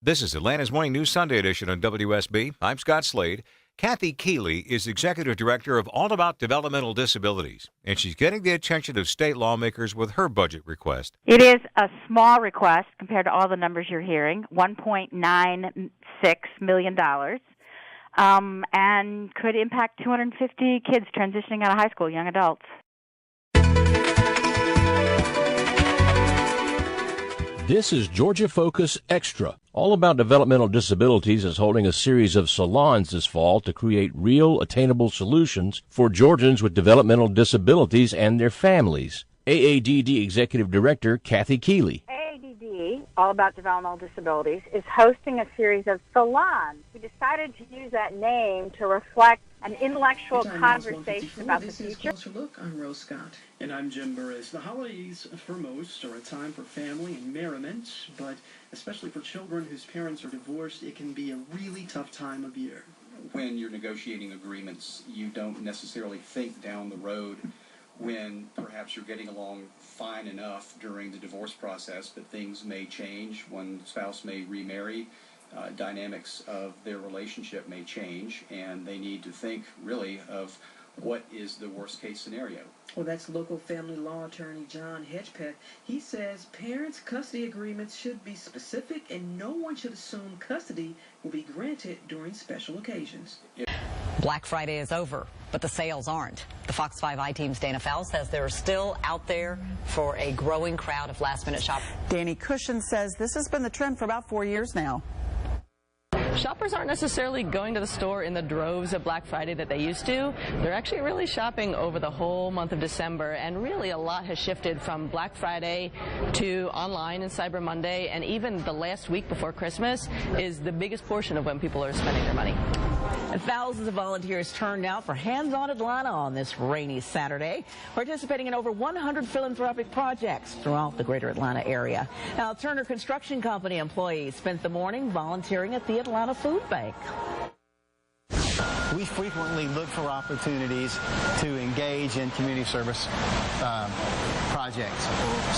This is Atlanta's Morning News Sunday edition on WSB. I'm Scott Slade. Kathy Keeley is Executive Director of All About Developmental Disabilities, and she's getting the attention of state lawmakers with her budget request. It is a small request compared to all the numbers you're hearing, $1.96 million, and could impact 250 kids transitioning out of high school, young adults. This is Georgia Focus Extra. All About Developmental Disabilities is holding a series of salons this fall to create real, attainable solutions for Georgians with developmental disabilities and their families. AADD Executive Director Kathy Keeley. AADD, All About Developmental Disabilities, is hosting a series of salons. We decided to use that name to reflect an intellectual conversation about the future. Closer Look. I'm Rose Scott. And I'm Jim Burris. The holidays, for most, are a time for family and merriment, but especially for children whose parents are divorced, it can be a really tough time of year. When you're negotiating agreements, you don't necessarily think down the road when perhaps you're getting along fine enough during the divorce process, but things may change. One spouse may remarry. Dynamics of their relationship may change, and they need to think really of what is the worst case scenario. Well, that's local family law attorney John Hedgepeth. He says parents' custody agreements should be specific, and no one should assume custody will be granted during special occasions. Black Friday is over, but the sales aren't. The Fox 5 I-Team's Dana Fowles says they're still out there for a growing crowd of last-minute shoppers. Danny Cushion says this has been the trend for about 4 years now. Shoppers aren't necessarily going to the store in the droves of Black Friday that they used to. They're actually really shopping over the whole month of December, and really a lot has shifted from Black Friday to online and Cyber Monday, and even the last week before Christmas is the biggest portion of when people are spending their money. And thousands of volunteers turned out for Hands on Atlanta on this rainy Saturday, participating in over 100 philanthropic projects throughout the greater Atlanta area. Now, Turner Construction Company employees spent the morning volunteering at the Atlanta Food Bank. We frequently look for opportunities to engage in community service projects.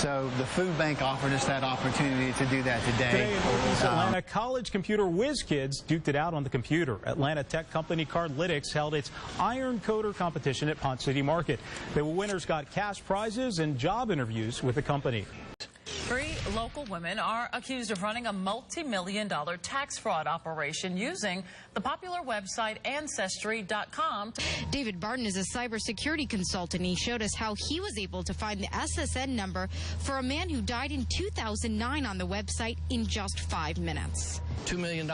So the food bank offered us that opportunity to do that today. Today in Northeast Atlanta, college computer whiz kids duked it out on the computer. Atlanta tech company Cardlytics held its Iron Coder competition at Pont City Market. The winners got cash prizes and job interviews with the company. 3 local women are accused of running a multi-million-dollar tax fraud operation using the popular website Ancestry.com. David Barton is a cybersecurity consultant. He showed us how he was able to find the SSN number for a man who died in 2009 on the website in just 5 minutes. $2 million,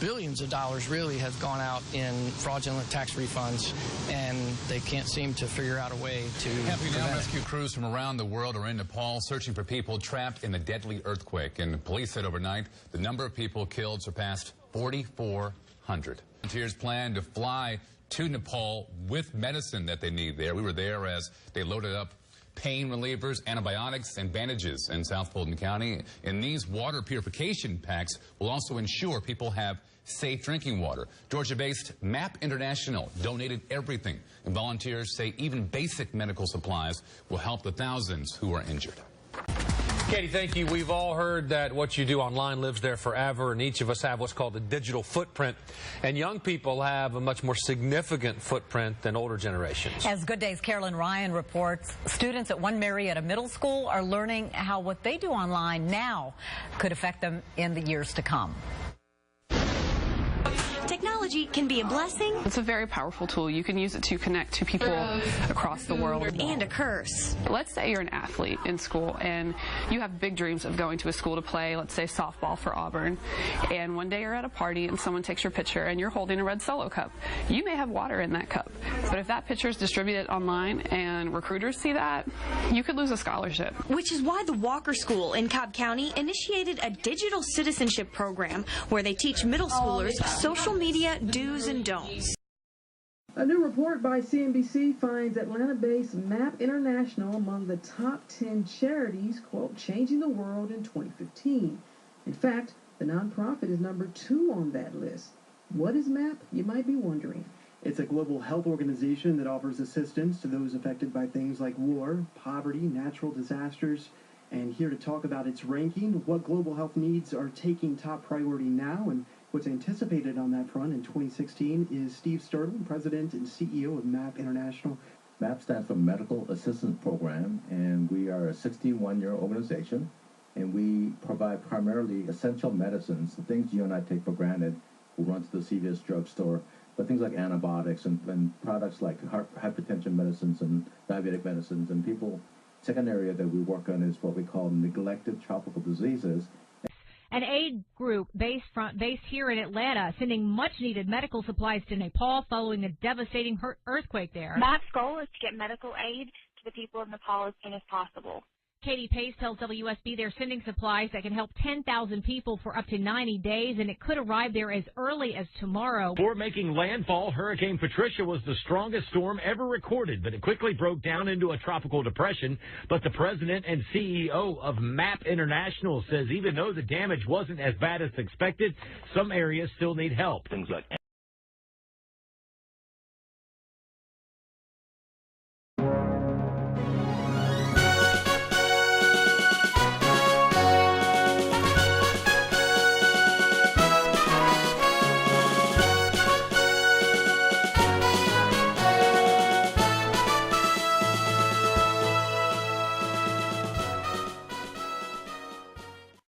billions of dollars really have gone out in fraudulent tax refunds, and they can't seem to figure out a way to Helping now rescue crews from around the world are in Nepal searching for people trapped in the deadly earthquake. And police said overnight the number of people killed surpassed 4,400. Volunteers plan to fly to Nepal with medicine that they need there. We were there as they loaded up pain relievers, antibiotics, and bandages in South Fulton County. And these water purification packs will also ensure people have safe drinking water. Georgia-based MAP International donated everything, and volunteers say even basic medical supplies will help the thousands who are injured. Katie, thank you. We've all heard that what you do online lives there forever, and each of us have what's called a digital footprint. And young people have a much more significant footprint than older generations. As Good Day's Carolyn Ryan reports, students at one Marietta Middle School are learning how what they do online now could affect them in the years to come. Technology can be a blessing. It's a very powerful tool. You can use it to connect to people across the world. And a curse. Let's say you're an athlete in school and you have big dreams of going to a school to play, let's say softball for Auburn. And one day you're at a party and someone takes your picture and you're holding a red Solo cup. You may have water in that cup. But if that picture is distributed online and recruiters see that, you could lose a scholarship. Which is why the Walker School in Cobb County initiated a digital citizenship program where they teach middle schoolers social media do's and don'ts. A new report by CNBC finds Atlanta-based MAP International among the top 10 charities, quote, changing the world in 2015. In fact, the nonprofit is number 2 on that list. What is MAP, you might be wondering? It's a global health organization that offers assistance to those affected by things like war, poverty, natural disasters, And here to talk about its ranking, what global health needs are taking top priority now, and what's anticipated on that front in 2016 is Steve Sterling, President and CEO of MAP International. MAP stands for Medical Assistance Program, and we are a 61-year organization, and we provide primarily essential medicines, the things you and I take for granted who run to the CVS drugstore, but things like antibiotics and products like hypertension medicines and diabetic medicines. And people, second area that we work on is what we call neglected tropical diseases. An aid group based here in Atlanta sending much-needed medical supplies to Nepal following a devastating earthquake there. MAP's goal is to get medical aid to the people of Nepal as soon as possible. Katie Pace tells WSB they're sending supplies that can help 10,000 people for up to 90 days, and it could arrive there as early as tomorrow. Before making landfall, Hurricane Patricia was the strongest storm ever recorded, but it quickly broke down into a tropical depression. But the president and CEO of MAP International says even though the damage wasn't as bad as expected, some areas still need help. Things like